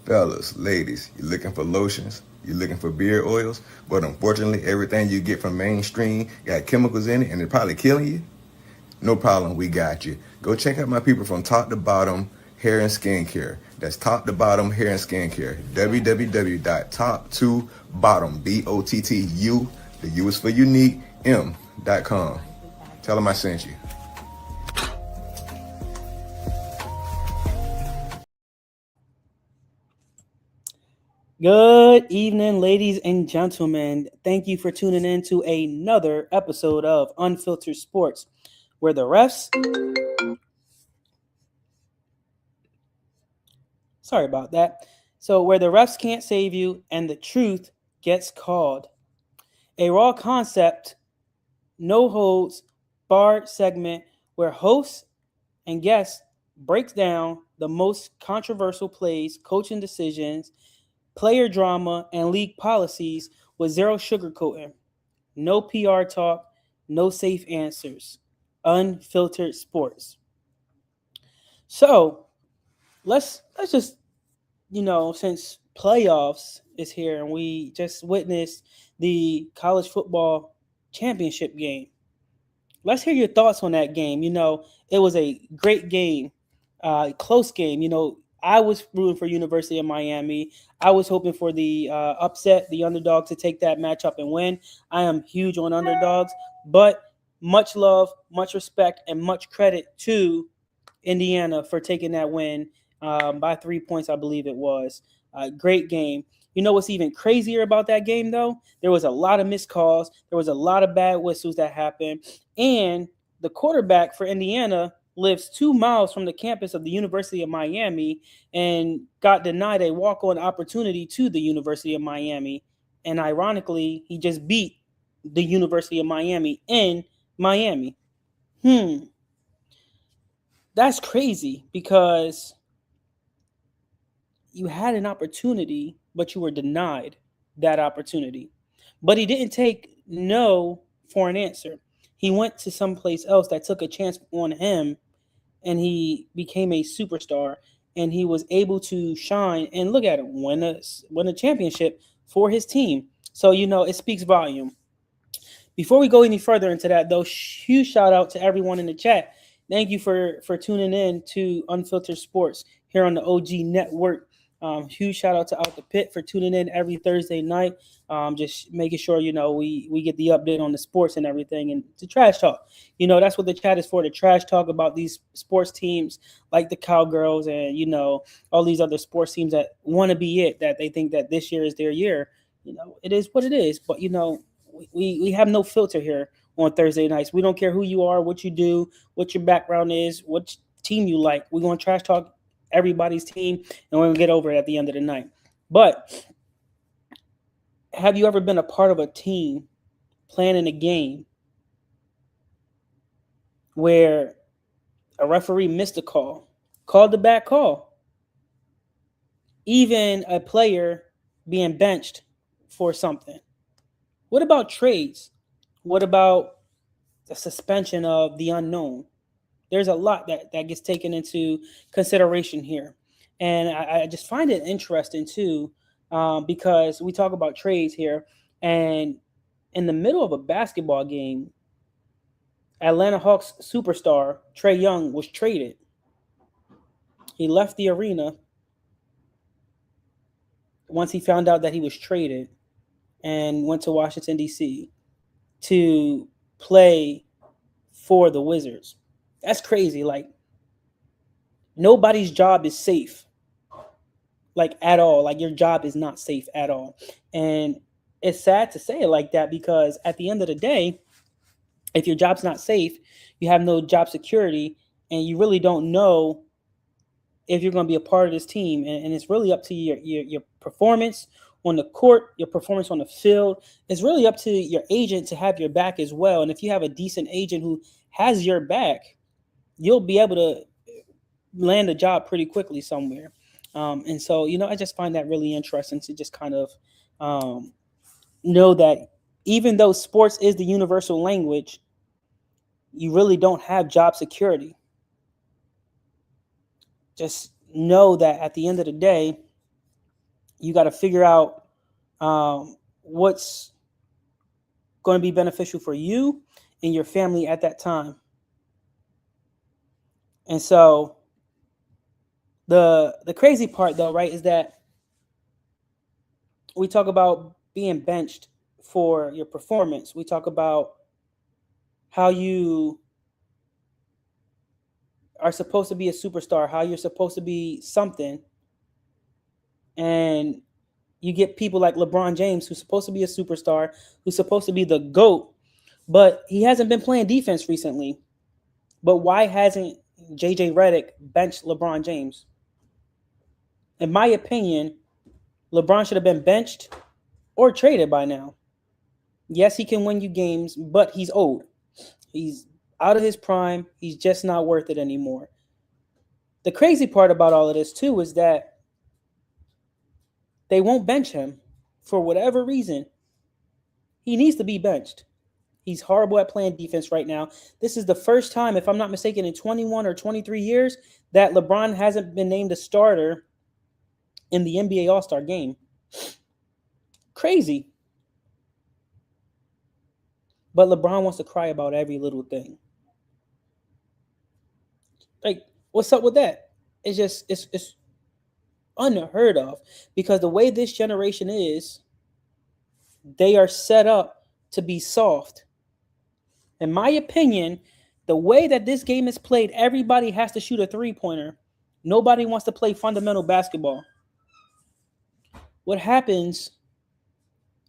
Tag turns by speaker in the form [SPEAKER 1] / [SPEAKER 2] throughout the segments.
[SPEAKER 1] Fellas, ladies, you looking for lotions? You looking for beard oils? But unfortunately, everything you get from mainstream got chemicals in it and it's probably killing you? No problem, we got you. Go check out my people from Top to Bottom Hair and Skincare. That's Top to Bottom Hair and Skincare. www.top2bottom, BOTTU, the U is for unique, M.com. Tell them I sent you.
[SPEAKER 2] Good evening, ladies and gentlemen. Thank you for tuning in to another episode of Unfiltered Sports, where the refs. Sorry about that. So, where the refs can't save you and the truth gets called. A raw concept, no holds, barred segment where hosts and guests breaks down the most controversial plays, coaching decisions, player drama, and league policies with zero sugarcoating. No PR talk, no safe answers. Unfiltered sports. So let's just since playoffs is here and we just witnessed the college football championship game. Let's hear your thoughts on that game. It was a great game, close game. I was rooting for University of Miami. I was hoping for the upset, the underdog to take that matchup and win. I am huge on underdogs, but much love, much respect, and much credit to Indiana for taking that win by 3 points, I believe it was. Great game. You know what's even crazier about that game, though? There was a lot of missed calls. There was a lot of bad whistles that happened. And the quarterback for Indiana lives 2 miles from the campus of the University of Miami and got denied a walk-on opportunity to the University of Miami. And ironically, he just beat the University of Miami in Miami. That's crazy because you had an opportunity, but you were denied that opportunity. But he didn't take no for an answer. He went to someplace else that took a chance on him, and he became a superstar, and he was able to shine and look at him win a championship for his team. So it speaks volume. Before we go any further into that, though, huge shout out to everyone in the chat. Thank you for tuning in to Unfiltered Sports here on the OG Network. Huge shout out to Out the Pit for tuning in every Thursday night. Just making sure we get the update on the sports and everything, and the trash talk. That's what the chat is for. The trash talk about these sports teams like the Cowgirls and all these other sports teams that want to be it, that they think that this year is their year. It is what it is. But we have no filter here on Thursday nights. We don't care who you are, what you do, what your background is, what team you like. We're going to trash talk everybody's team, and we're going to get over it at the end of the night. But have you ever been a part of a team planning a game where a referee missed a call, called the bad call, even a player being benched for something? What about trades? What about the suspension of the unknown? There's a lot that gets taken into consideration here. And I just find it interesting, too, because we talk about trades here. And in the middle of a basketball game, Atlanta Hawks superstar Trae Young was traded. He left the arena once he found out that he was traded and went to Washington, D.C. to play for the Wizards. That's crazy. Like, nobody's job is safe, like, at all. Like, your job is not safe at all. And it's sad to say it like that, because at the end of the day, if your job's not safe, you have no job security, and you really don't know if you're going to be a part of this team. And it's really up to your performance on the court, your performance on the field. It's really up to your agent to have your back as well. And if you have a decent agent who has your back, you'll be able to land a job pretty quickly somewhere. And so, I just find that really interesting to just kind of know that even though sports is the universal language, you really don't have job security. Just know that at the end of the day, You got to figure out what's going to be beneficial for you and your family at that time. And so the crazy part though, right, is that we talk about being benched for your performance. We talk about how you are supposed to be a superstar, how you're supposed to be something. And you get people like LeBron James, who's supposed to be a superstar, who's supposed to be the GOAT, but he hasn't been playing defense recently. But why hasn't JJ Redick benched LeBron James? In my opinion, LeBron should have been benched or traded by now. Yes, he can win you games, but he's old. He's out of his prime. He's just not worth it anymore. The crazy part about all of this, too, is that they won't bench him for whatever reason. He needs to be benched. He's horrible at playing defense right now. This is the first time, if I'm not mistaken, in 21 or 23 years that LeBron hasn't been named a starter in the NBA All-Star game. Crazy. But LeBron wants to cry about every little thing. Like, what's up with that? It's unheard of, because the way this generation is, they are set up to be soft. In my opinion, the way that this game is played, everybody has to shoot a three-pointer. Nobody wants to play fundamental basketball. What happens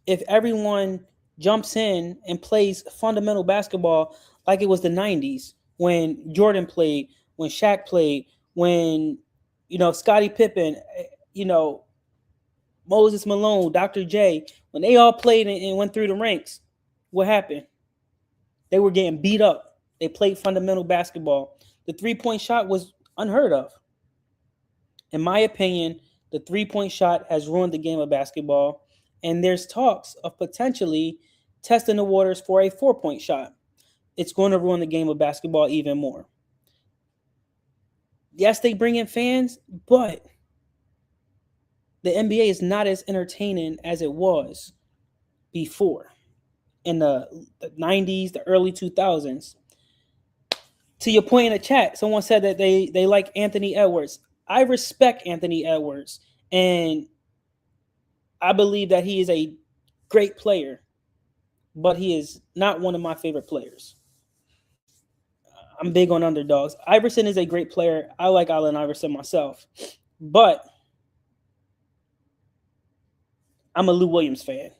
[SPEAKER 2] if everyone jumps in and plays fundamental basketball like it was the 90s when Jordan played, when Shaq played, when, Scottie Pippen, Moses Malone, Dr. J, when they all played and went through the ranks? What happened? They were getting beat up. They played fundamental basketball. The three-point shot was unheard of. In my opinion, the three-point shot has ruined the game of basketball, and there's talks of potentially testing the waters for a four-point shot. It's going to ruin the game of basketball even more. Yes, they bring in fans, but the NBA is not as entertaining as it was before in the 90s, the early 2000s. To your point in the chat, someone said that they like Anthony Edwards. I respect Anthony Edwards, and I believe that he is a great player, but he is not one of my favorite players. I'm big on underdogs. Iverson is a great player. I like Allen Iverson myself, but I'm a Lou Williams fan.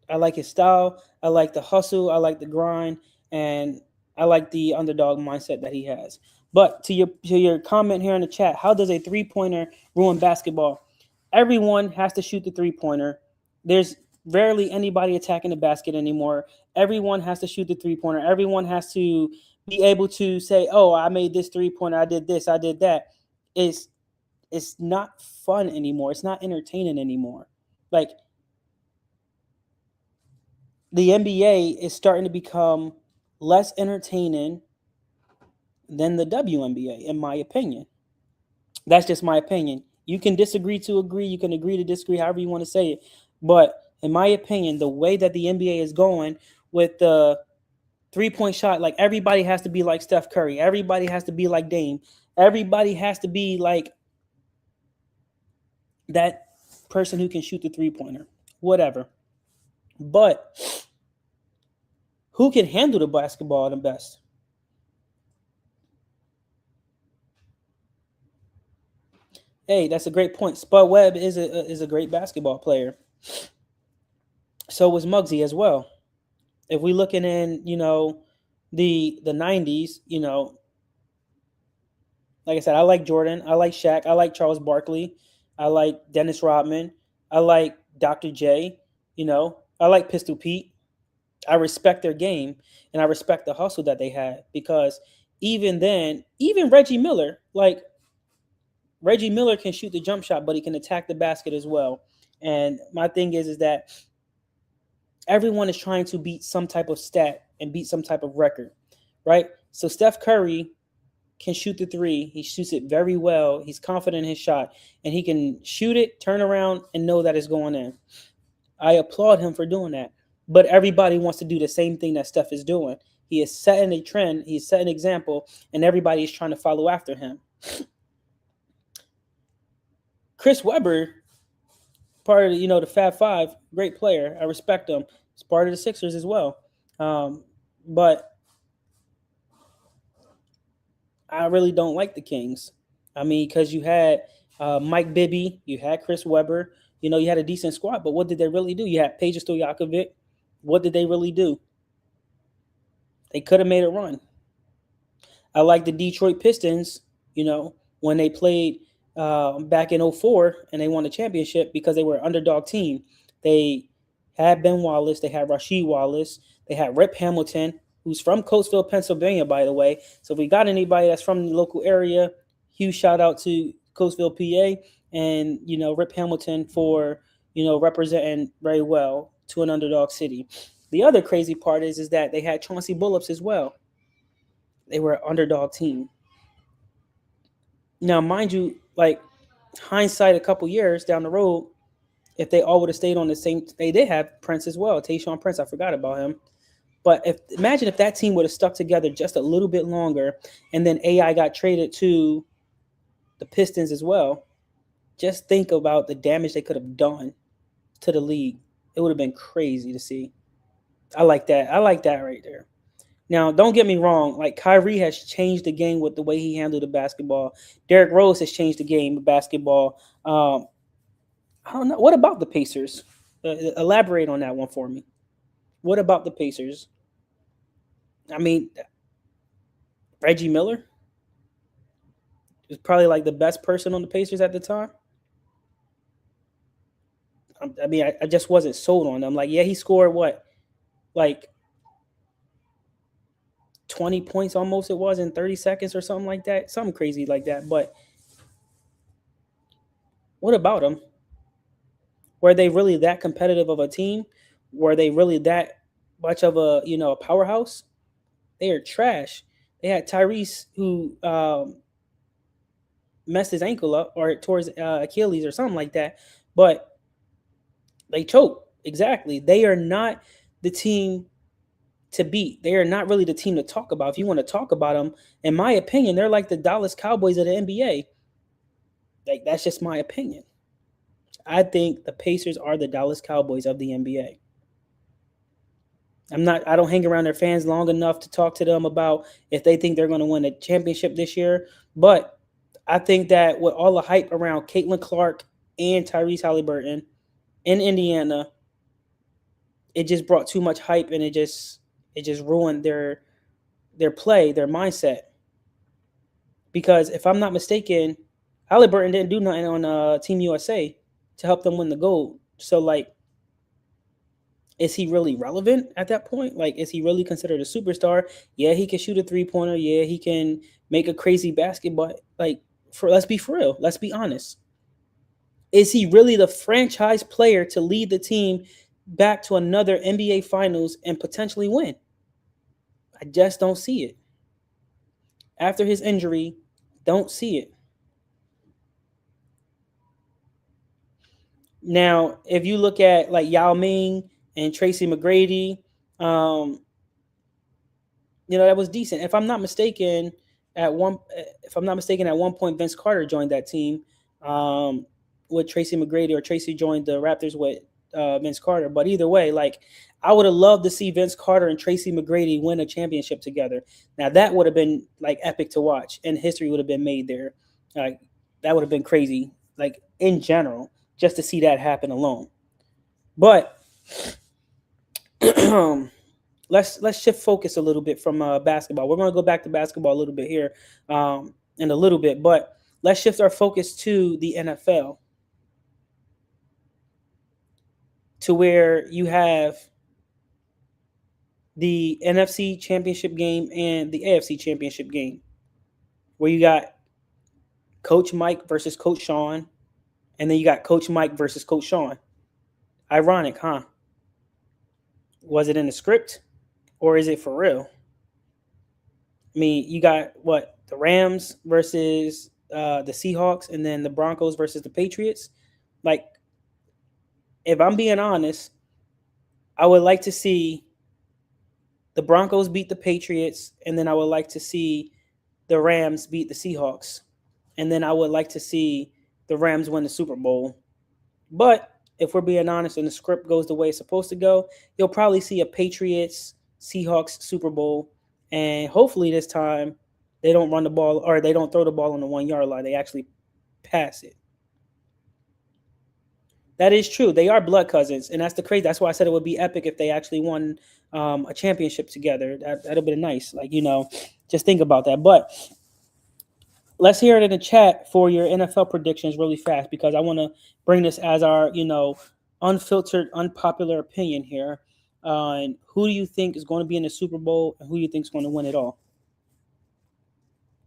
[SPEAKER 2] I like his style. I like the hustle. I like the grind, and I like the underdog mindset that he has. But to your comment here in the chat, how does a three-pointer ruin basketball? Everyone has to shoot the three-pointer. There's rarely anybody attacking the basket anymore. Everyone has to shoot the three-pointer. Everyone has to be able to say, oh, I made this three-pointer. I did this. I did that. It's not fun anymore. It's not entertaining anymore. Like, the NBA is starting to become less entertaining than the WNBA, in my opinion. That's just my opinion. You can disagree to agree. You can agree to disagree, however you want to say it. But in my opinion, the way that the NBA is going with the three-point shot, like, everybody has to be like Steph Curry. Everybody has to be like Dame. Everybody has to be like that person who can shoot the three-pointer. Whatever. But who can handle the basketball the best? Hey, that's a great point. Spud Webb is a great basketball player. So was Muggsy as well. If we looking in, the 90s, like I said, I like Jordan, I like Shaq, I like Charles Barkley, I like Dennis Rodman, I like Dr. J, I like Pistol Pete. I respect their game, and I respect the hustle that they had, because even then, even Reggie Miller can shoot the jump shot, but he can attack the basket as well. And my thing is that everyone is trying to beat some type of stat and beat some type of record, right? So Steph Curry can shoot the three. He shoots it very well. He's confident in his shot, and he can shoot it, turn around, and know that it's going in. I applaud him for doing that. But everybody wants to do the same thing that Steph is doing. He is setting a trend. He's setting an example, and everybody is trying to follow after him. Chris Webber, part of the Fab Five, great player. I respect him. He's part of the Sixers as well. But I really don't like the Kings. I mean, because you had Mike Bibby, you had Chris Webber. You had a decent squad, but what did they really do? You had Peja Stojakovic. What did they really do? They could have made a run. I like the Detroit Pistons, when they played back in 04 and they won the championship because they were an underdog team. They had Ben Wallace. They had Rasheed Wallace. They had Rip Hamilton, who's from Coatesville, Pennsylvania, by the way. So if we got anybody that's from the local area, huge shout out to Coatesville, PA, and, Rip Hamilton for, representing very well to an underdog city. The other crazy part is that they had Chauncey Billups as well. They were an underdog team. Now, mind you, like hindsight a couple years down the road, if they all would have stayed on the same, they did have Prince as well, Tayshaun Prince. I forgot about him. But imagine if that team would have stuck together just a little bit longer, and then AI got traded to the Pistons as well. Just think about the damage they could have done to the league. It would have been crazy to see. I like that. I like that right there. Now, don't get me wrong. Like, Kyrie has changed the game with the way he handled the basketball. Derrick Rose has changed the game of basketball. I don't know. What about the Pacers? Elaborate on that one for me. What about the Pacers? I mean, Reggie Miller is probably like the best person on the Pacers at the time. I mean, I just wasn't sold on them. Like, yeah, he scored what? Like 20 points almost it was in 30 seconds or something like that. Something crazy like that. But what about them? Were they really that competitive of a team? Were they really that much of a powerhouse? They are trash. They had Tyrese who messed his ankle up or towards Achilles or something like that. But they choked. Exactly. They are not the team to beat. They are not really the team to talk about. If you want to talk about them, in my opinion, they're like the Dallas Cowboys of the NBA. Like, that's just my opinion. I think the Pacers are the Dallas Cowboys of the NBA. I don't hang around their fans long enough to talk to them about if they think they're going to win a championship this year. But I think that with all the hype around Caitlin Clark and Tyrese Halliburton in Indiana, it just brought too much hype, and it just ruined their play, their mindset. Because if I'm not mistaken, Halliburton didn't do nothing on Team USA to help them win the gold. So, like, is he really relevant at that point? Like, is he really considered a superstar? Yeah, he can shoot a three-pointer. Yeah, he can make a crazy basket. But, like, let's be for real. Let's be honest. Is he really the franchise player to lead the team back to another NBA Finals and potentially win? I just don't see it. After his injury, don't see it. Now, if you look at like Yao Ming and Tracy McGrady, that was decent. If I'm not mistaken, at one point Vince Carter joined that team with Tracy McGrady, or Tracy joined the Raptors with Vince Carter. But either way, like, I would have loved to see Vince Carter and Tracy McGrady win a championship together. Now that would have been like epic to watch, and history would have been made there. Like, that would have been crazy. Like, in general, just to see that happen alone. But let's shift focus a little bit from basketball. We're going to go back to basketball a little bit here in a little bit, but let's shift our focus to the NFL, to where you have the NFC Championship game and the AFC Championship game, where you got Coach Mike versus Coach Sean, and then you got Coach Mike versus Coach Sean. Ironic, huh? Was it in the script, or is it for real? I mean, you got what, the Rams versus the Seahawks, and then the Broncos versus the Patriots. Like, if I'm being honest, I would like to see the Broncos beat the Patriots, and then I would like to see the Rams beat the Seahawks, and then I would like to see the Rams win the Super Bowl. But if we're being honest and the script goes the way it's supposed to go, you'll probably see a Patriots Seahawks Super Bowl, and hopefully this time they don't run the ball or they don't throw the ball on the 1 yard line. They actually pass it. That is true. They are blood cousins, and that's the crazy. That's why I said it would be epic if they actually won a championship together. That'd be nice. Like, just think about that. But let's hear it in the chat for your NFL predictions really fast, because I want to bring this as our unfiltered, unpopular opinion here. And who do you think is going to be in the Super Bowl, and who do you think is going to win it all?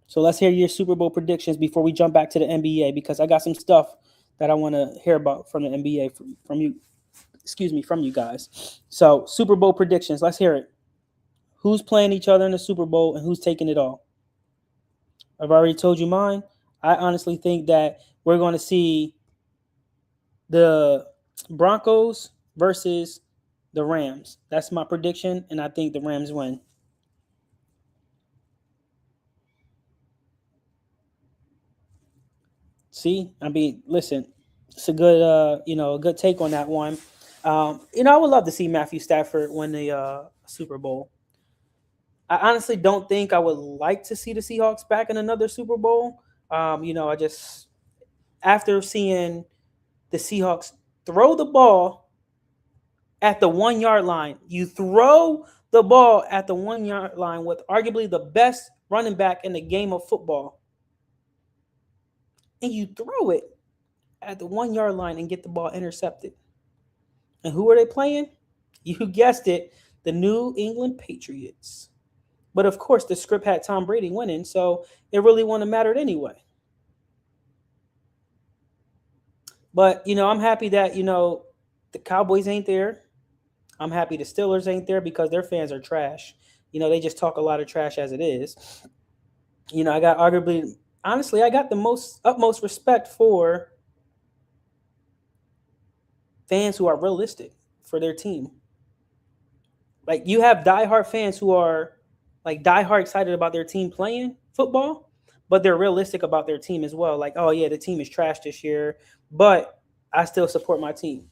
[SPEAKER 2] So let's hear your Super Bowl predictions before we jump back to the NBA, because I got some stuff that I want to hear about from the NBA from you. Excuse me, from you guys. So Super Bowl predictions. Let's hear it. Who's playing each other in the Super Bowl and who's taking it all? I've already told you mine. I honestly think that we're going to see the Broncos versus the Rams. That's my prediction, and I think the Rams win. See, I mean, listen, it's a good, a good take on that one. I would love to see Matthew Stafford win the Super Bowl. I honestly don't think I would like to see the Seahawks back in another Super Bowl. I just, after seeing the Seahawks throw the ball at the 1 yard line, you throw the ball at the 1 yard line with arguably the best running back in the game of football, and you throw it at the 1 yard line and get the ball intercepted. And who are they playing? You guessed it, the New England Patriots. But of course, the script had Tom Brady winning, so it really wouldn't have mattered anyway. But, I'm happy that, the Cowboys ain't there. I'm happy the Steelers ain't there because their fans are trash. They just talk a lot of trash as it is. I got honestly, I got the utmost respect for fans who are realistic for their team. Like, you have diehard fans who are like diehard excited about their team playing football, but they're realistic about their team as well. Like, oh yeah, the team is trash this year, but I still support my team.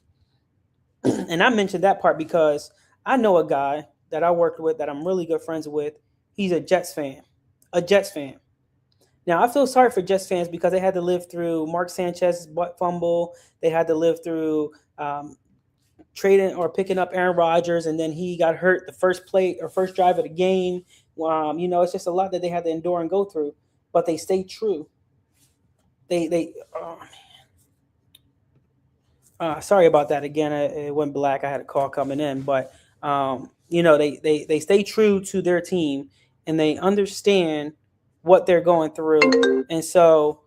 [SPEAKER 2] And I mentioned that part because I know a guy that I worked with that I'm really good friends with. He's a Jets fan. Now, I feel sorry for Jets fans because they had to live through Mark Sanchez's butt fumble. They had to live through trading or picking up Aaron Rodgers, and then he got hurt the first play or first drive of the game. It's just a lot that they had to endure and go through, but they stayed true. Sorry about that again. It went black. I had a call coming in, but they stay true to their team, and they understand what they're going through, and so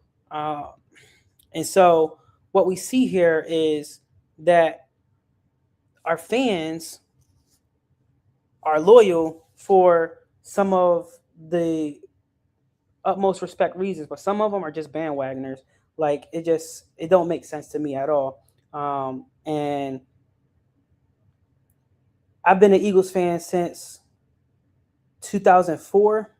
[SPEAKER 2] what we see here is that our fans are loyal for some of the utmost respect reasons, but some of them are just bandwagoners. Like, it don't make sense to me at all. And I've been an Eagles fan since 2004.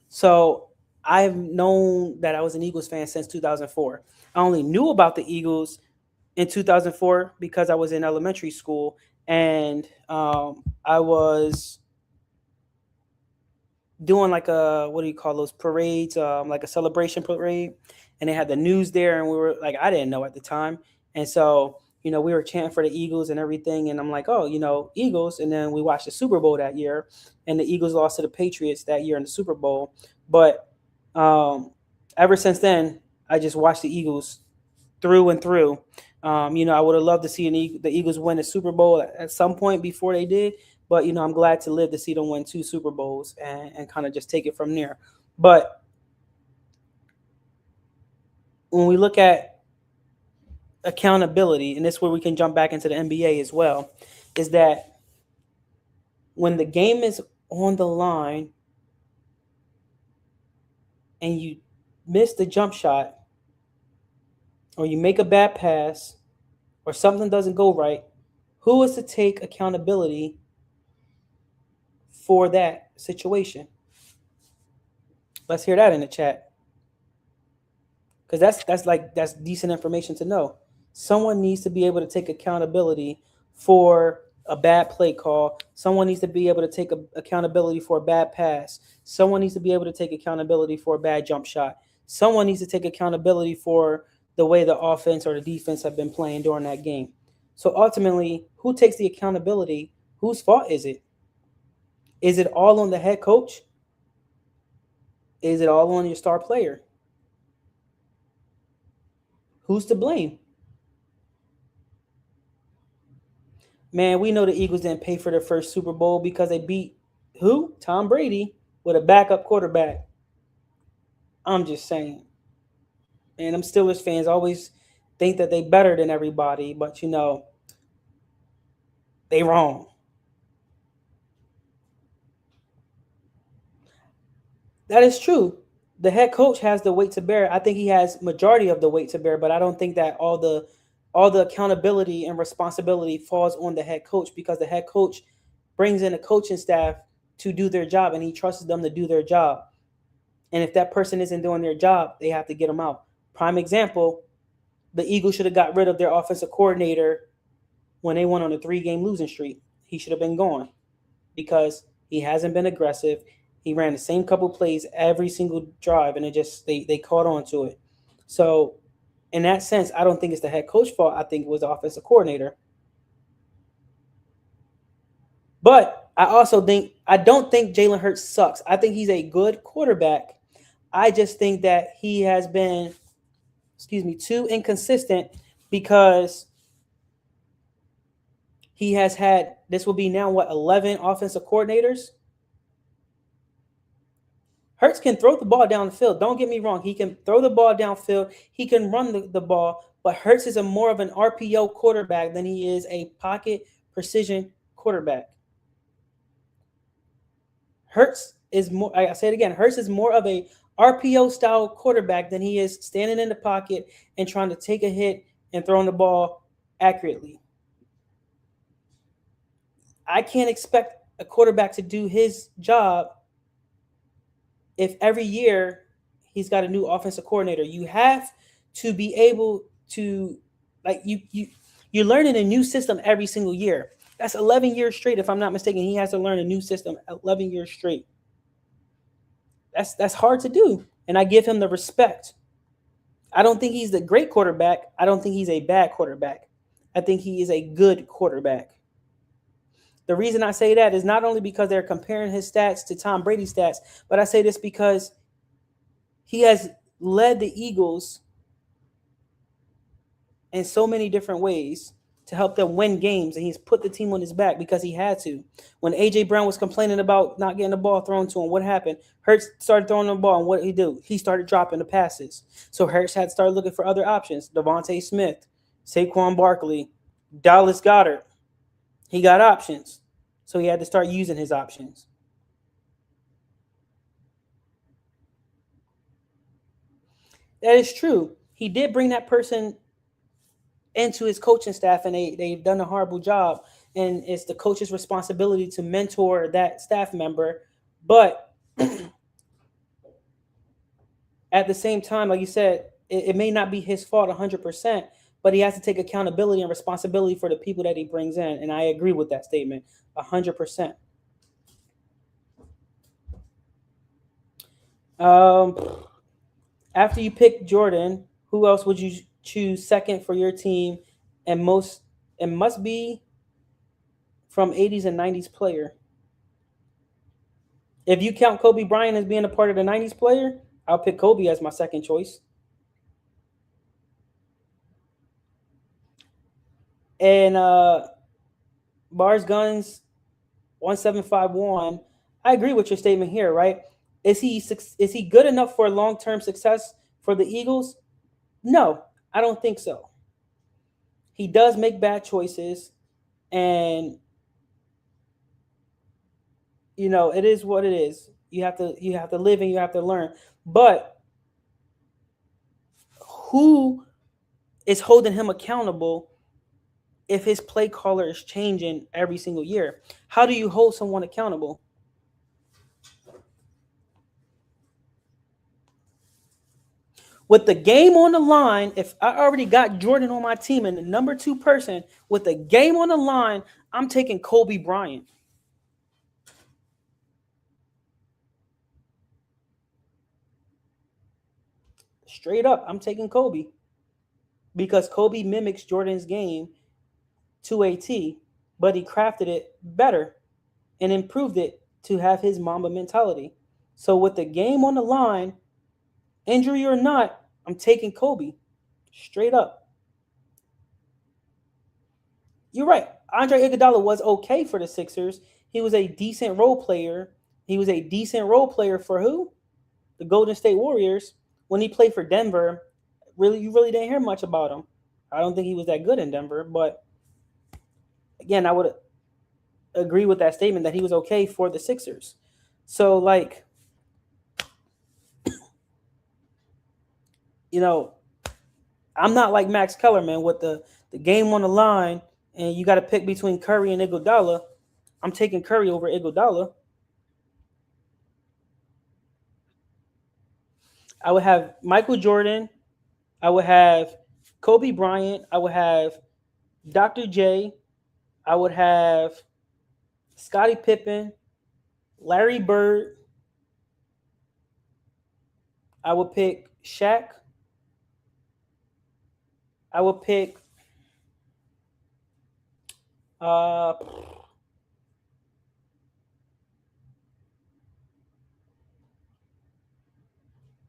[SPEAKER 2] So I've known that I was an Eagles fan since 2004. I only knew about the Eagles in 2004 because I was in elementary school, and I was doing like what do you call those parades, like a celebration parade, and they had the news there, and we were like, I didn't know at the time, and so we were chanting for the Eagles and everything, and I'm like, oh, Eagles, and then we watched the Super Bowl that year, and the Eagles lost to the Patriots that year in the Super Bowl, but ever since then, I just watched the Eagles through and through. I would have loved to see the Eagles win a Super Bowl at some point before they did, but I'm glad to live to see them win 2 Super Bowls and kind of just take it from there. But when we look at accountability, and this is where we can jump back into the NBA as well, is that when the game is on the line, and you miss the jump shot, or you make a bad pass, or something doesn't go right, who is to take accountability for that situation? Let's hear that in the chat, because that's decent information to know. Someone needs to be able to take accountability for a bad play call. Someone needs to be able to take accountability for a bad pass. Someone needs to be able to take accountability for a bad jump shot. Someone needs to take accountability for the way the offense or the defense have been playing during that game. So ultimately, who takes the accountability? Whose fault is it? Is it all on the head coach? Is it all on your star player? Who's to blame? Man, we know the Eagles didn't pay for their first Super Bowl because they beat who? Tom Brady with a backup quarterback. I'm just saying. And them Steelers fans always think that they better than everybody, but they wrong. That is true. The head coach has the weight to bear. I think he has majority of the weight to bear, but I don't think that all the accountability and responsibility falls on the head coach, because the head coach brings in a coaching staff to do their job, and he trusts them to do their job. And if that person isn't doing their job, they have to get them out. Prime example, the Eagles should have got rid of their offensive coordinator when they went on a 3-game losing streak. He should have been gone because he hasn't been aggressive. He ran the same couple plays every single drive, and they caught on to it. So in that sense, I don't think it's the head coach fault. I think it was the offensive coordinator. But I don't think Jalen Hurts sucks. I think he's a good quarterback. I just think that he has been, too inconsistent, because he has had, this will be now 11 offensive coordinators. Hurts can throw the ball down the field. Don't get me wrong. He can throw the ball downfield. He can run the ball. But Hurts is more of an RPO quarterback than he is a pocket precision quarterback. Hurts is more, I say it again, Hurts is more of a RPO style quarterback than he is standing in the pocket and trying to take a hit and throwing the ball accurately. I can't expect a quarterback to do his job if every year he's got a new offensive coordinator. You have to be able to, like, you're learning a new system every single year. That's 11 years straight, if I'm not mistaken. He has to learn a new system 11 years straight. That's hard to do, and I give him the respect. I don't think he's the great quarterback. I don't think he's a bad quarterback. I think he is a good quarterback. The reason I say that is not only because they're comparing his stats to Tom Brady's stats, but I say this because he has led the Eagles in so many different ways to help them win games, and he's put the team on his back because he had to. When A.J. Brown was complaining about not getting the ball thrown to him, what happened? Hurts started throwing the ball, and what did he do? He started dropping the passes. So Hurts had to start looking for other options. Devontae Smith, Saquon Barkley, Dallas Goedert. He got options. So he had to start using his options. That is true. He did bring that person into his coaching staff, and they've done a horrible job. And it's the coach's responsibility to mentor that staff member. But at the same time, like you said, it may not be his fault 100%, but he has to take accountability and responsibility for the people that he brings in. And I agree with that statement 100%. After you pick Jordan, who else would you choose second for your team, and must be from 80s and 90s player? If you count Kobe Bryant as being a part of the 90s player, I'll pick Kobe as my second choice. And Bars Guns 1751, I agree with your statement here, right? Is he good enough for long-term success for the Eagles? No, I don't think so. He does make bad choices, and it is what it is. You have to live and you have to learn. But who is holding him accountable if his play caller is changing every single year? How do you hold someone accountable? With the game on the line, if I already got Jordan on my team and the number 2 person with the game on the line, I'm taking Kobe Bryant. Straight up, I'm taking Kobe because Kobe mimics Jordan's game to a T, but he crafted it better and improved it to have his Mamba mentality. So with the game on the line, injury or not, I'm taking Kobe. Straight up. You're right. Andre Iguodala was okay for the Sixers. He was a decent role player. He was a decent role player for who? The Golden State Warriors. When he played for Denver, you really didn't hear much about him. I don't think he was that good in Denver, but again, I would agree with that statement that he was okay for the Sixers. So like, you know, I'm not like Max Kellerman with the game on the line and you got to pick between Curry and Iguodala. I'm taking Curry over Iguodala. I would have Michael Jordan. I would have Kobe Bryant. I would have Dr. J. I would have Scottie Pippen, Larry Bird. I would pick Shaq. I would pick uh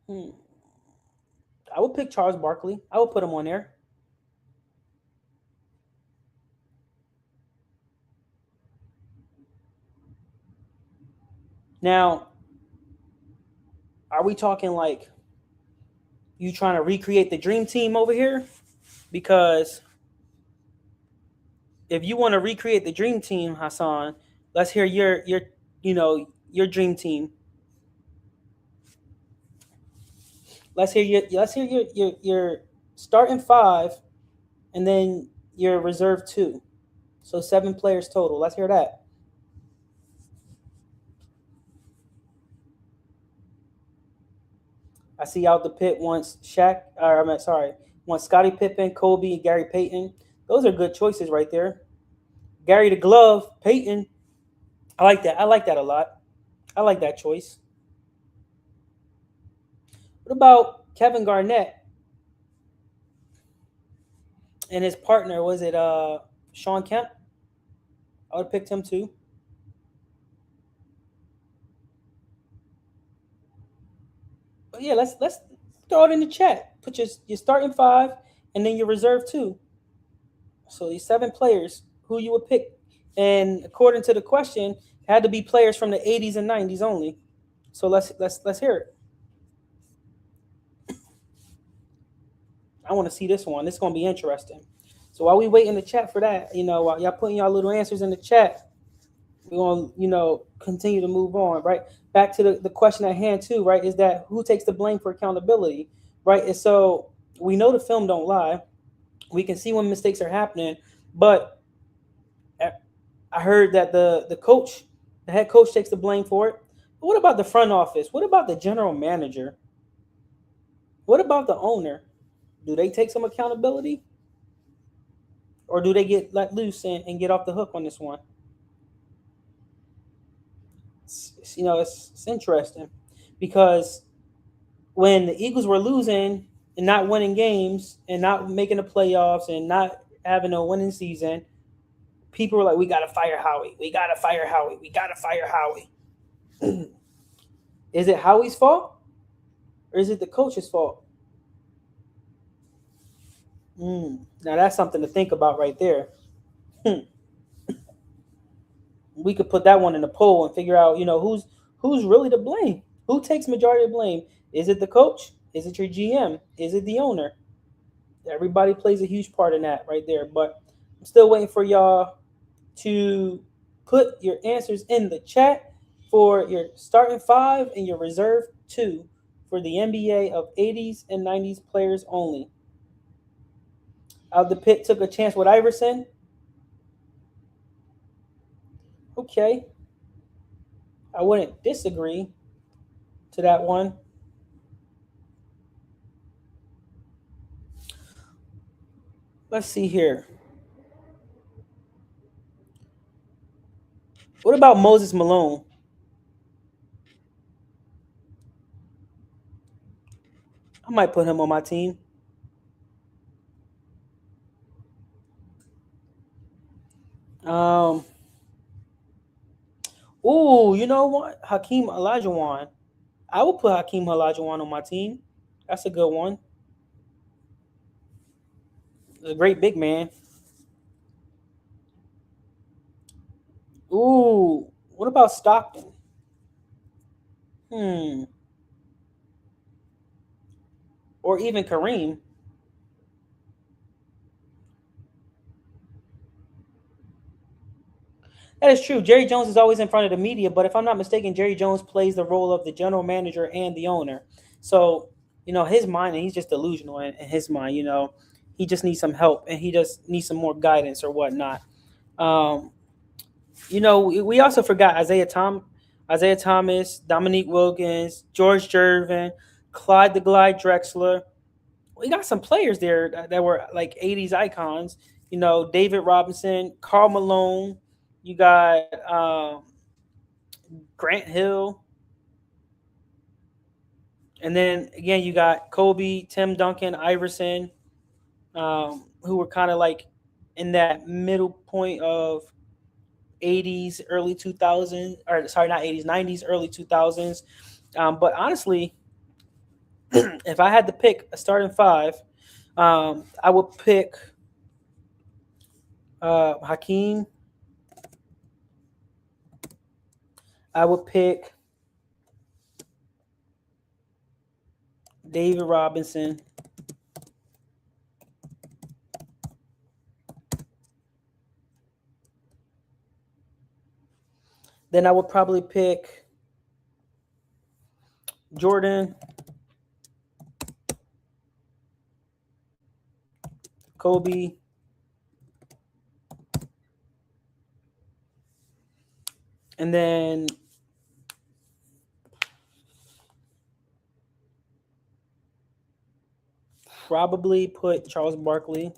[SPEAKER 2] hmm, I would pick Charles Barkley. I would put him on there. Now, are we talking like you trying to recreate the dream team over here? Because if you want to recreate the dream team, Hassan, let's hear your dream team. Let's hear your starting five and then your reserve two. So 7 players total. Let's hear that. I see out the pit once Shaq. Sorry, once Scottie Pippen, Kobe, and Gary Payton. Those are good choices right there. Gary the Glove, Payton. I like that. I like that a lot. I like that choice. What about Kevin Garnett and his partner? Was it Sean Kemp? I would have picked him too. But yeah, let's throw it in the chat. Put your starting five and then your reserve two. So these 7 players, who you would pick, and according to the question, it had to be players from the 80s and 90s only. So let's hear it. I want to see this one. This is gonna be interesting. So while we wait in the chat for that, while y'all putting y'all little answers in the chat, we're gonna continue to move on. Right back to the question at hand too. Right, is that who takes the blame for accountability? Right, and so we know the film don't lie. We can see when mistakes are happening, but I heard that the head coach takes the blame for it. But what about the front office? What about the general manager? What about the owner? Do they take some accountability? Or do they get let loose and get off the hook on this one? It's interesting because when the Eagles were losing and not winning games and not making the playoffs and not having a winning season, people were like, "We got to fire Howie. We got to fire Howie. We got to fire Howie." Is it Howie's fault or is it the coach's fault? Now that's something to think about right there. We could put that one in the poll and figure out, who's really to blame. Who takes majority of blame? Is it the coach? Is it your GM? Is it the owner? Everybody plays a huge part in that right there. But I'm still waiting for y'all to put your answers in the chat. for your starting five and your reserve two for the NBA of 80s and 90s players only. The Pit took a chance with Iverson. Okay, I wouldn't disagree to that one. Let's see here. What about Moses Malone? I might put him on my team. Um, ooh, you know what? Hakeem Olajuwon. I would put Hakeem Olajuwon on my team. That's a good one. A great big man. Ooh, what about Stockton? Hmm, or even Kareem. That is true. Jerry Jones is always in front of the media, but if I'm not mistaken, Jerry Jones plays the role of the general manager and the owner. So, his mind, and he's just delusional in his mind, he just needs some help and he just needs some more guidance or whatnot. Um, we also forgot Isaiah Thomas, Dominique Wilkins, George Gervin, Clyde the Glide Drexler. We got some players there that were like 80s icons. David Robinson, Carl Malone. You got Grant Hill. And then again, you got Kobe, Tim Duncan, Iverson, who were kind of like in that middle point of 80s, early 2000s, or sorry, not 80s, 90s, early 2000s. But honestly, if I had to pick a starting five, I would pick Hakeem. I would pick David Robinson. Then I would probably pick Jordan, Kobe, and then probably put Charles Barkley.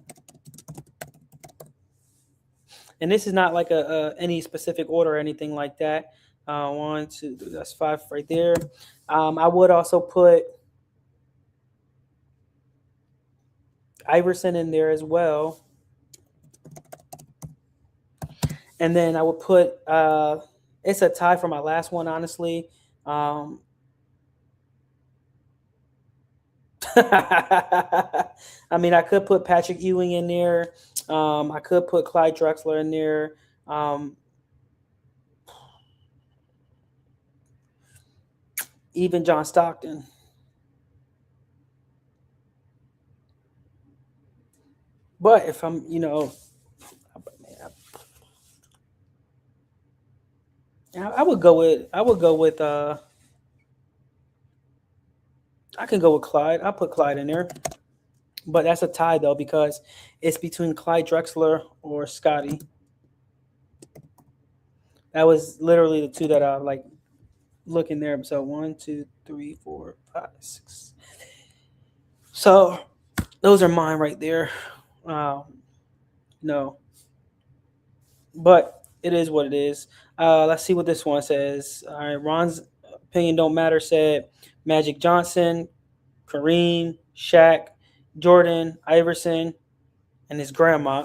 [SPEAKER 2] And this is not like a any specific order or anything like that. One, two, three, that's five right there. I would also put Iverson in there as well. And then I would put it's a tie for my last one, honestly. I mean, I could put Patrick Ewing in there. I could put Clyde Drexler in there. Even John Stockton. But if I'm, I would go with I can go with Clyde. I'll put Clyde in there. But that's a tie though because it's between Clyde Drexler or Scotty. That was literally the two that I like looking there. So one, two, three, four, five, six. So those are mine right there. Um, no, but it is what it is. Let's see what this one says. All right, Ron's opinion don't matter. Said Magic Johnson, Kareem, Shaq, Jordan, Iverson, and his grandma.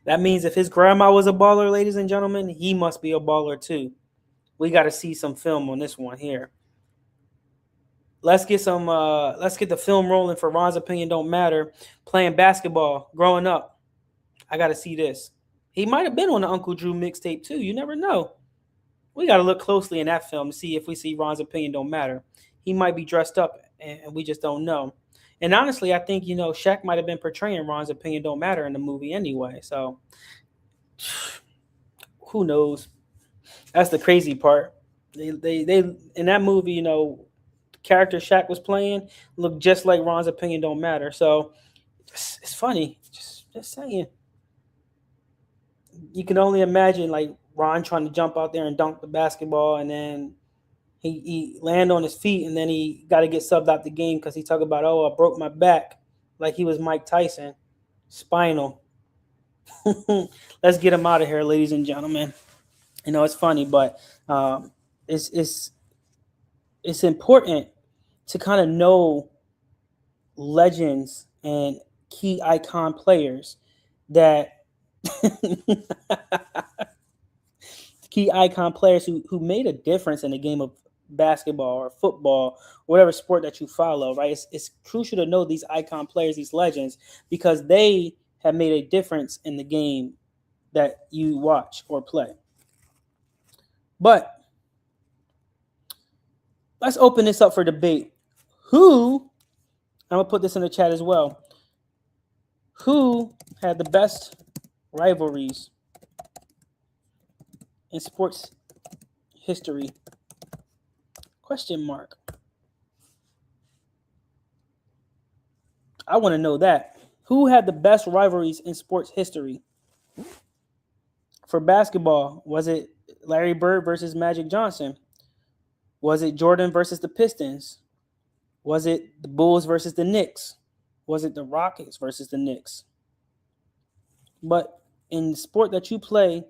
[SPEAKER 2] That means if his grandma was a baller, ladies and gentlemen, he must be a baller too. We got to see some film on this one here. Let's get the film rolling for Ron's opinion don't matter. Playing basketball, growing up. I got to see this. He might have been on the Uncle Drew mixtape too. You never know. We got to look closely in that film to see if we see Ron's opinion don't matter. He might be dressed up and we just don't know. And honestly, I think Shaq might have been portraying Ron's opinion don't matter in the movie anyway. So who knows? That's the crazy part. They in that movie, the character Shaq was playing looked just like Ron's opinion don't matter. So it's funny. Just saying. You can only imagine like Ron trying to jump out there and dunk the basketball, and then he land on his feet, and then he got to get subbed out the game because he talk about, oh, I broke my back, like he was Mike Tyson, spinal. Let's get him out of here, ladies and gentlemen. It's funny, but um, it's it's it's important to kind of know legends and key icon players that key icon players who made a difference in the game of basketball or football, whatever sport that you follow, right? It's crucial to know these icon players, these legends, because they have made a difference in the game that you watch or play. But let's open this up for debate. I'm going to put this in the chat as well. Who had the best rivalries in sports history? Question mark. I want to know that. Who had the best rivalries in sports history? For basketball, was it Larry Bird versus Magic Johnson? Was it Jordan versus the Pistons? Was it the Bulls versus the Knicks? Was it the Rockets versus the Knicks? But in the sport that you play,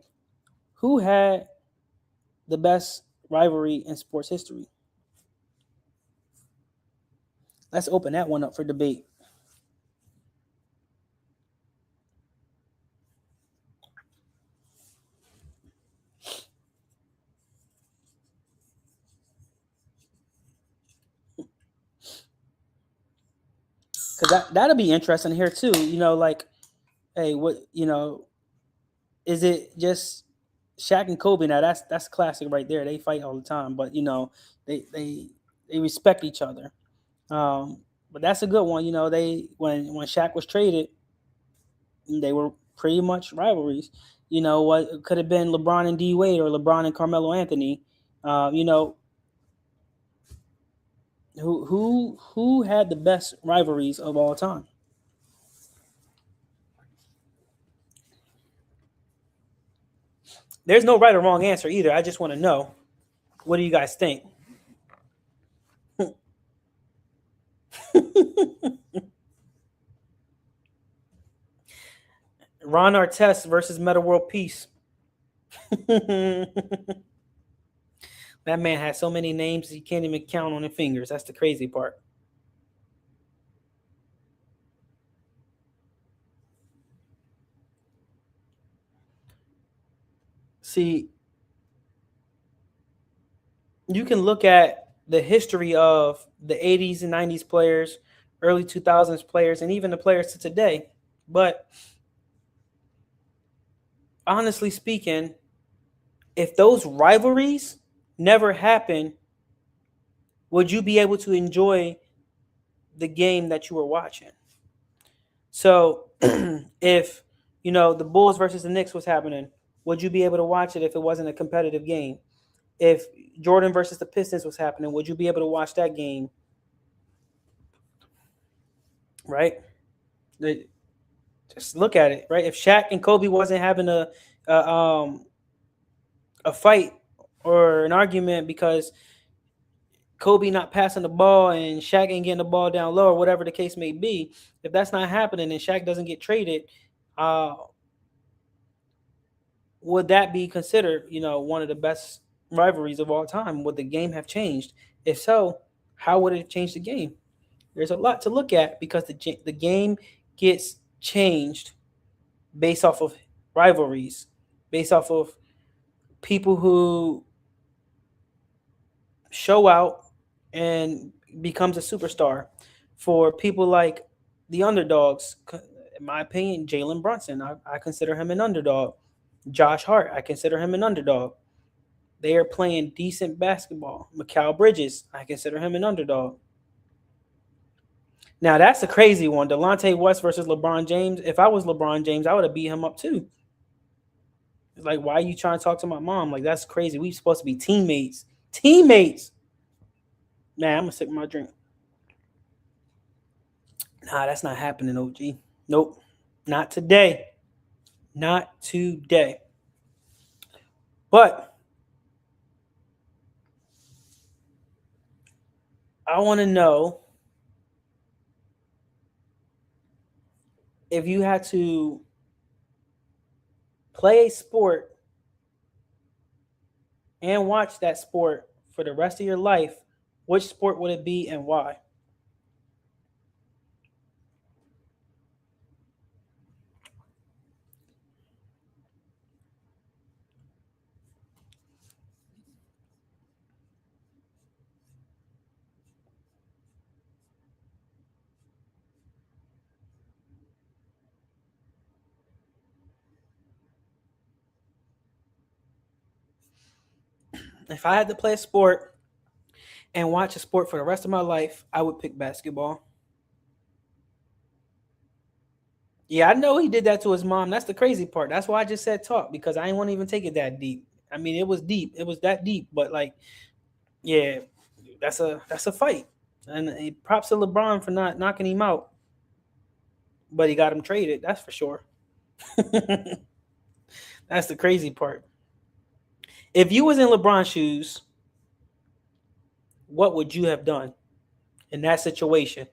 [SPEAKER 2] who had the best rivalry in sports history? Let's open that one up for debate. Because that'll be interesting here too. Like, hey, what is it just Shaq and Kobe? Now that's classic right there. They fight all the time, but they respect each other. But that's a good one. They when Shaq was traded, they were pretty much rivalries. What could have been LeBron and D Wade or LeBron and Carmelo Anthony. Who had the best rivalries of all time? There's no right or wrong answer either. I just want to know, what do you guys think? Ron Artest versus Meta World Peace. That man has so many names he can't even count on his fingers. That's the crazy part. See, you can look at the history of the 80s and 90s players, early 2000s players, and even the players to today. But honestly speaking, if those rivalries never happened, would you be able to enjoy the game that you were watching? So if, the Bulls versus the Knicks was happening, would you be able to watch it if it wasn't a competitive game? If Jordan versus the Pistons was happening, would you be able to watch that game? Right? Just look at it, right? If Shaq and Kobe wasn't having a fight or an argument because Kobe not passing the ball and Shaq ain't getting the ball down low or whatever the case may be, if that's not happening and Shaq doesn't get traded, would that be considered, one of the best rivalries of all time? Would the game have changed? If so, how would it change the game? There's a lot to look at because the game gets changed based off of rivalries, based off of people who show out and becomes a superstar. For people like the underdogs, in my opinion, Jalen Brunson, I consider him an underdog. Josh Hart, I consider him an underdog. They are playing decent basketball. Mikal Bridges, I consider him an underdog. Now, that's a crazy one. Delonte West versus LeBron James. If I was LeBron James, I would have beat him up too. It's like, why are you trying to talk to my mom? Like, that's crazy. We supposed to be teammates. Teammates. Nah, I'm gonna sip my drink. Nah, that's not happening, OG. Nope. Not today. Not today. But I want to know if you had to play a sport and watch that sport for the rest of your life, which sport would it be and why? If I had to play a sport and watch a sport for the rest of my life, I would pick basketball. Yeah, I know he did that to his mom. That's the crazy part. That's why I just said talk because I didn't want to even take it that deep. I mean, it was deep. It was that deep, but like, yeah, that's a fight. And props to LeBron for not knocking him out, but he got him traded. That's for sure. That's the crazy part. If you was in LeBron's shoes, what would you have done in that situation?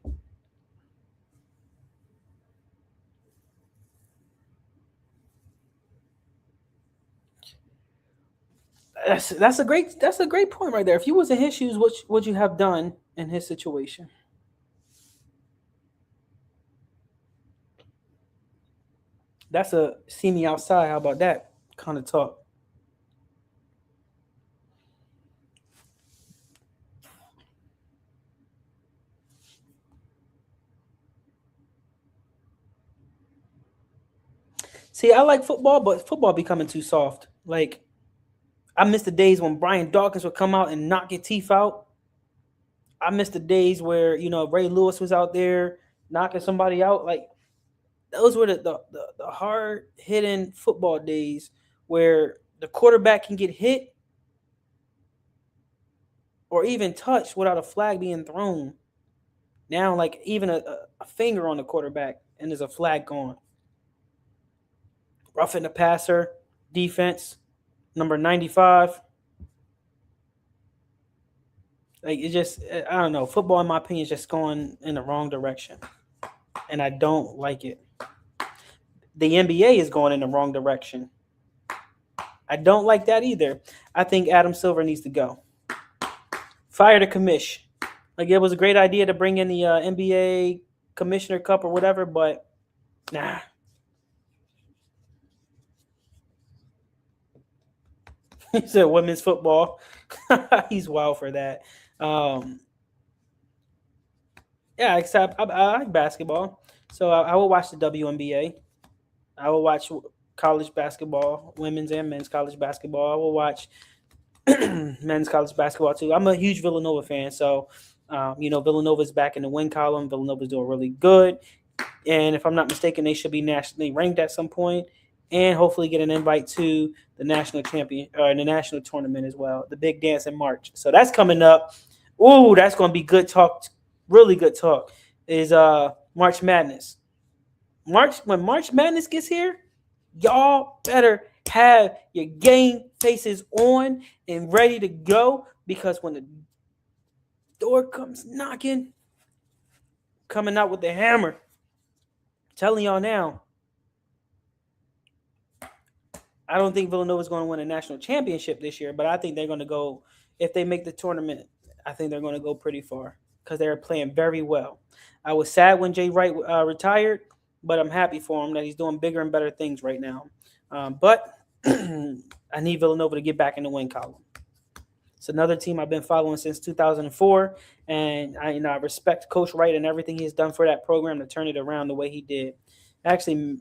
[SPEAKER 2] That's a great point right there. If you was in his shoes, what would you have done in his situation? That's a see me outside. How about that kind of talk? See, I like football, but football becoming too soft. Like I miss the days when Brian Dawkins would come out and knock your teeth out. I miss the days where Ray Lewis was out there knocking somebody out. Like those were the hard hitting football days where the quarterback can get hit or even touched without a flag being thrown. Now, like even a finger on the quarterback and there's a flag gone. Roughing the passer, defense, number 95. Like it just, I don't know. Football, in my opinion, is just going in the wrong direction, and I don't like it. The NBA is going in the wrong direction. I don't like that either. I think Adam Silver needs to go. Fire the commish. Like it was a great idea to bring in the NBA Commissioner Cup or whatever, but nah. He said women's football. He's wild for that. Um, yeah, except I like basketball, so I will watch the WNBA. I will watch college basketball, women's and men's college basketball. I will watch men's college basketball too. I'm a huge Villanova fan, so Villanova's back in the win column. Villanova's doing really good, and if I'm not mistaken, they should be nationally ranked at some point, and hopefully get an invite to the national champion or the national tournament as well. The big dance in March, so that's coming up. Ooh, that's going to be good talk. Really good talk. Is March Madness. When March Madness gets here, y'all better have your game faces on and ready to go because when the door comes knocking, coming out with the hammer, I'm telling y'all now, I don't think Villanova's going to win a national championship this year, but I think they're going to go, if they make the tournament, I think they're going to go pretty far because they're playing very well. I was sad when Jay Wright retired, but I'm happy for him that he's doing bigger and better things right now. But I need Villanova to get back in the win column. It's another team I've been following since 2004, and I respect Coach Wright and everything he's done for that program to turn it around the way he did. I actually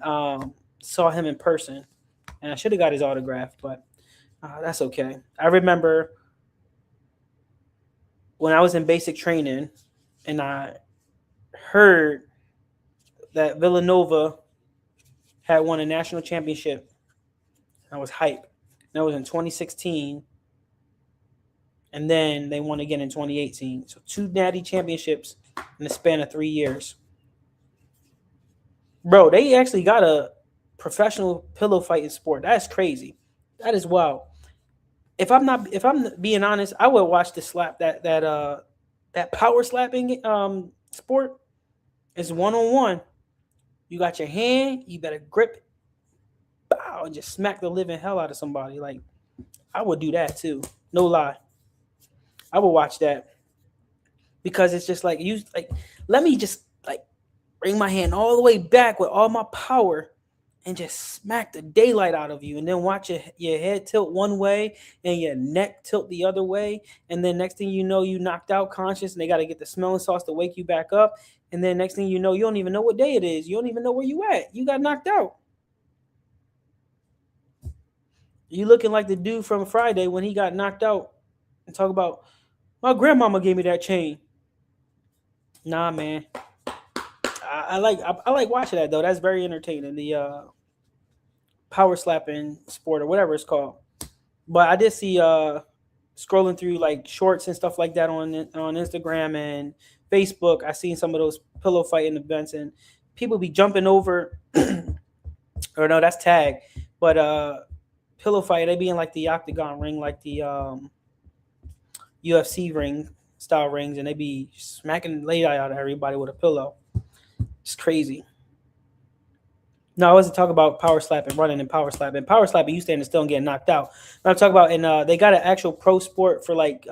[SPEAKER 2] saw him in person, and I should have got his autograph, but that's okay. I remember when I was in basic training, and I heard that Villanova had won a national championship That was hype. That was in 2016, and then they won again in 2018. So 2 natty championships in the span of 3 years. Bro, they actually got a professional pillow fighting sport. That's crazy. That is wild. If I'm being honest, I would watch the slap that power slapping sport is one on one. You got your hand, you better grip it, bow, and just smack the living hell out of somebody. Like I would do that too. No lie. I would watch that because it's just like you like let me just like bring my hand all the way back with all my power and just smack the daylight out of you and then watch your head tilt one way and your neck tilt the other way, and then next thing you know you knocked out conscious and they got to get the smelling sauce to wake you back up, and then next thing you know you don't even know what day it is, you don't even know where you at, you got knocked out. You looking like the dude from Friday when he got knocked out and talk about my grandmama gave me that chain. Nah, man. I like watching that though. That's very entertaining. The power slapping sport or whatever it's called. But I did see scrolling through like shorts and stuff like that on Instagram and Facebook. I seen some of those pillow fighting events and people be jumping over or no, that's tag. But pillow fight, they be in like the octagon ring, like the UFC ring style rings, and they be smacking the lay out of everybody with a pillow. It's crazy. No, I wasn't talking about power slapping, running and power slapping. Power slapping, you standing still and getting knocked out. I'm talking about, and they got an actual pro sport for like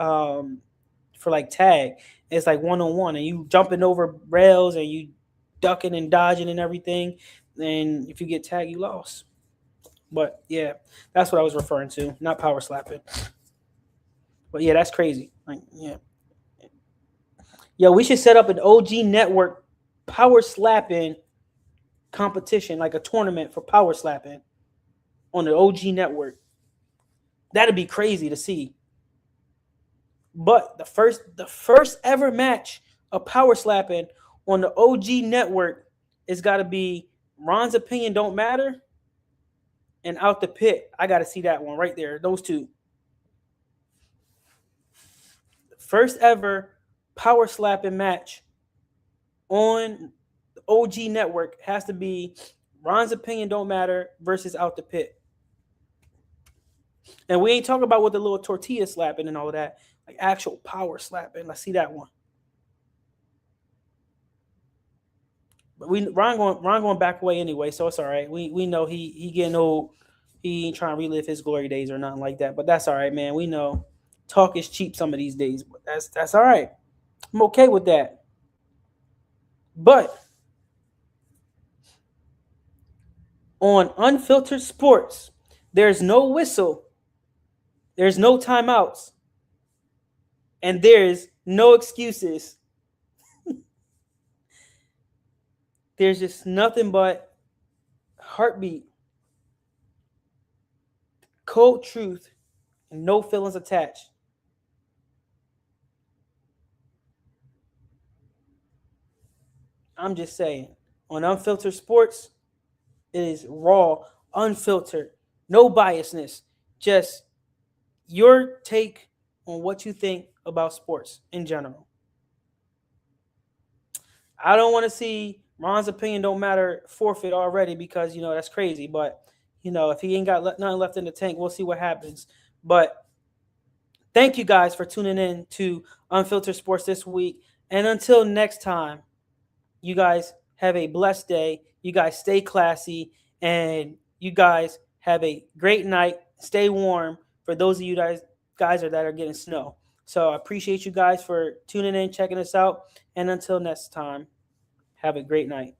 [SPEAKER 2] tag. It's like one on one, and you jumping over rails and you ducking and dodging and everything. And if you get tagged, you lost. But yeah, that's what I was referring to, not power slapping. But yeah, that's crazy. Like yeah, yo, we should set up an OG network power slapping competition, like a tournament for power slapping on the OG network. That'd be crazy to see. But the first ever match of power slapping on the OG network is got to be Ron's opinion don't matter and out the pit. I got to see that one right there. Those two. First ever power slapping match on the OG network has to be Ron's opinion don't matter versus out the pit. And we ain't talking about with the little tortilla slapping and all of that. Like actual power slapping. Let's see that one. But Ron going back away anyway, so it's all right. We know he getting old. He ain't trying to relive his glory days or nothing like that. But that's all right, man. We know talk is cheap some of these days, but that's all right. I'm okay with that. But on Unfiltered Sports, there's no whistle, there's no timeouts, and there's no excuses. There's just nothing but heartbeat, cold truth, and no feelings attached. I'm just saying, on Unfiltered Sports, it is raw, unfiltered, no biasness, just your take on what you think about sports in general. I don't want to see Ron's opinion don't matter forfeit already because that's crazy. But if he ain't got nothing left in the tank, we'll see what happens. But thank you guys for tuning in to Unfiltered Sports this week, and until next time, you guys have a blessed day. You guys stay classy, and you guys have a great night. Stay warm for those of you guys that are getting snow. So I appreciate you guys for tuning in, checking us out. And until next time, have a great night.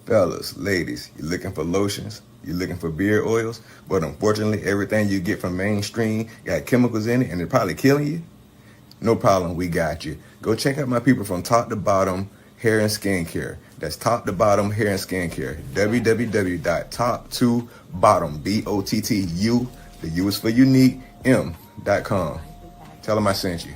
[SPEAKER 1] Fellas, ladies, you're looking for lotions, you're looking for beard oils, but unfortunately everything you get from mainstream got chemicals in it and it's probably killing you? No problem, we got you. Go check out my people from Top to Bottom Hair and Skincare. That's Top to Bottom Hair and Skincare. www.top2bottom, BOTTU, the U is for unique, M.com. Tell them I sent you.